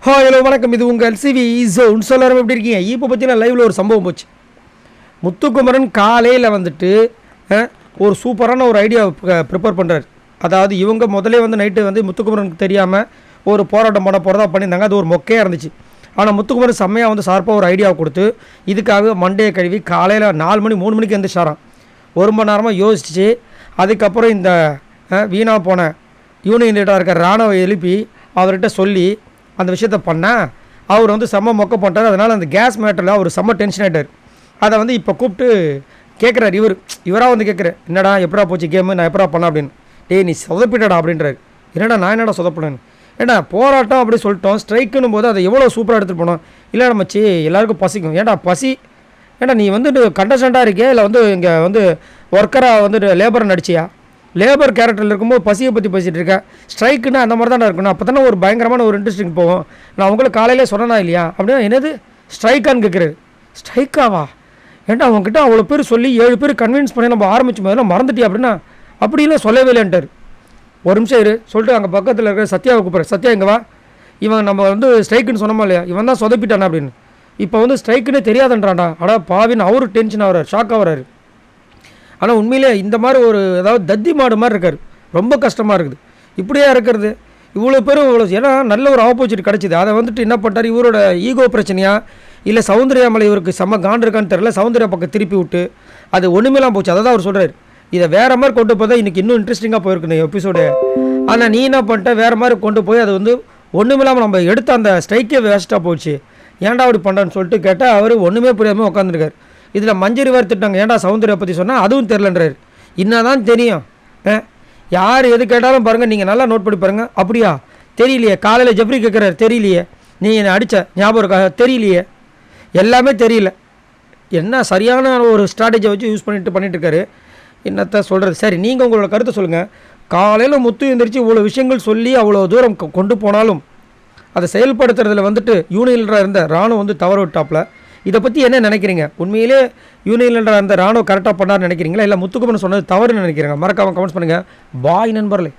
Hello வணக்கம். இது உங்கள் எல்சிவி ஜோன். எல்லாரும் எப்படி இருக்கீங்க? இப்போ பார்த்தீங்கன்னா லைவில் ஒரு சம்பவம் போச்சு. முத்துக்குமரன் காலையில் வந்துட்டு ஒரு சூப்பரான ஒரு ஐடியா ப்ரிப்பேர் பண்ணுறாரு. அதாவது இவங்க முதலே வந்து நைட்டு வந்து முத்துக்குமரனுக்கு தெரியாமல் ஒரு போராட்டம் பண்ண போகிறதா பண்ணியிருந்தாங்க. அது ஒரு மொக்கையாக இருந்துச்சு. ஆனால் முத்துக்குமரன் செம்மையாக வந்து ஷார்ப்பாக ஒரு ஐடியாவை கொடுத்து இதுக்காக மண்டையை கழுவி காலையில் 4 மணி 3 மணிக்கு எழுந்திரிச்சாராம். 1 மணி நேரமாக யோசிச்சு அதுக்கப்புறம் இந்த வீணாக போன யூனியன் லீடராக இருக்கிற ராணுவ எழுப்பி அவர்கிட்ட சொல்லி அந்த விஷயத்த பண்ணால் அவர் வந்து செம்ம மொக்க பண்ணிட்டார். அதனால் அந்த கேஸ் மேட்டரில் அவர் செம்ம டென்ஷன் ஆகிட்டார். அதை வந்து இப்போ கூப்பிட்டு கேட்குறாரு. இவராக வந்து கேட்குறேன், என்னடா எப்படா போச்சு கேமு, நான் எப்படா பண்ணேன் அப்படின்னு. டேய் நீ சொதப்பிட்டடா அப்படின்றாரு. என்னடா நான் என்னடா சொதப்பினேன்னு. ஏண்டா போராட்டம் அப்படி சொல்லிட்டோம், ஸ்ட்ரைக்குன்னு போது அதை எவ்வளோ சூப்பராக எடுத்துகிட்டு போனோம். இல்லை நம்மச்சி எல்லாருக்கும் பசிக்கும். ஏண்டா பசி, ஏண்டா நீ வந்து கண்டஸ்டண்ட்டாக இருக்கியா இல்லை வந்து இங்கே வந்து ஒர்க்கராக வந்து லேபரை நடிச்சியா? லேபர் கேரக்டரில் இருக்கும்போது பசியை பற்றி பேசிகிட்டு இருக்கேன். ஸ்ட்ரைக்குன்னா அந்த மாதிரி தானே இருக்கணும். அப்போ தானே ஒரு பயங்கரமான ஒரு இன்ட்ரெஸ்டிங் போகும். நான் உங்களுக்கு காலையிலே சொன்னேனா இல்லையா அப்படின்னா என்னது ஸ்ட்ரைக்கான்னு கேட்குறாரு. ஸ்ட்ரைக்காவா? ஏன்டா அவங்ககிட்ட அவ்வளோ பேர் சொல்லி 7 பேர் கன்வின்ஸ் பண்ணி நம்ம ஆரம்பிச்சு முதல்ல மறந்துட்டியா அப்படின்னா அப்படிலாம் சொல்லவே இல்லைன்ட்டார். ஒரு நிமிஷம் இரு சொல்லிட்டு அங்கே பக்கத்தில் இருக்கிற சத்யாவை கூப்பிட்றேன். சத்யா இங்கே வா, இவன் நம்ம வந்து ஸ்ட்ரைக்குன்னு சொன்னோமா இல்லையா, இவன் தான் சொதப்பிட்டானா அப்படின்னு. இப்போ வந்து ஸ்ட்ரைக்குன்னே தெரியாதுன்றான்டா. அடா பாவின்னு அவரு டென்ஷன் ஆகிறார், ஷாக் ஆகிறாரு. ஆனால் உண்மையிலே இந்த மாதிரி ஒரு ஏதாவது தத்தி மாடு மாதிரி இருக்கார். ரொம்ப கஷ்டமாக இருக்குது. இப்படியா இருக்கிறது இவ்வளோ பேரும் இவ்வளோ, ஏன்னா நல்ல ஒரு ஆப்பர்ச்சுனிட்டி கிடச்சிது. அதை வந்துட்டு என்ன பண்ணிட்டார், இவரோட ஈகோ பிரச்சனையா இல்லை சௌந்தர்யா மேலே இவருக்கு செம்ம காண்டு இருக்கான்னு தெரியல, சௌந்தர்யா பக்கம் திருப்பி விட்டு அது ஒன்றுமேலாம் போச்சு. அதை தான் அவர் சொல்கிறார். இதை வேறு மாதிரி கொண்டு போய் தான் இன்றைக்கி இன்னும் இன்ட்ரெஸ்டிங்காக போயிருக்குன்னு எபிசோடு. ஆனால் நீ என்ன பண்ணிட்ட, வேறு மாதிரி கொண்டு போய் அது வந்து ஒன்றுமில்லாமல் நம்ம எடுத்த அந்த ஸ்ட்ரைக்கே வேஸ்ட்டாக போச்சு. ஏன்டா அப்படி பண்ணுறான்னு சொல்லிட்டு கேட்டால் அவர் ஒன்றுமே புரியாமல் உட்காந்துருக்கார். இதில் மஞ்சரி வேறு திட்டாங்க, ஏன்டா சௌந்தர்யா பற்றி சொன்னால் அதுவும் தெரிலன்றாரு. இன்னதான் தெரியும். யார் எது கேட்டாலும் பாருங்கள், நீங்கள் நல்லா நோட் பண்ணி பாருங்கள். அப்படியா தெரியலையே, காலையில் ஜெப்ரி கேட்குறாரு தெரியலையே, நீ என்னை அடித்த ஞாபகம் இருக்கா தெரியலையே, எல்லாமே தெரியல. என்ன சரியான ஒரு ஸ்ட்ராட்டஜியை வச்சு யூஸ் பண்ணிட்டு இருக்காரு. என்னத்த சொல்கிறது. சரி நீங்கள் உங்களோட கருத்தை சொல்லுங்கள். காலையில் முத்து எழுந்திரிச்சு இவ்வளோ விஷயங்கள் சொல்லி அவ்வளோ தூரம் கொண்டு போனாலும் அதை செயல்படுத்துறதுல வந்துட்டு யூனியனராக இருந்த ராணுவம் வந்து தவறு விட்டாப்புல. இதை பற்றி என்ன நினைக்கிறீங்க? உண்மையிலே யூனியனில் அந்த ராணுவம் கரெக்டாக பண்ணார்னு நினைக்கிறீங்களா இல்லை முத்துக்குமரன் சொன்னது தவறுன்னு நினைக்கிறீங்க? மறக்காமல் கமெண்ட்ஸ் பண்ணுங்கள். பாய் நண்பர்களே.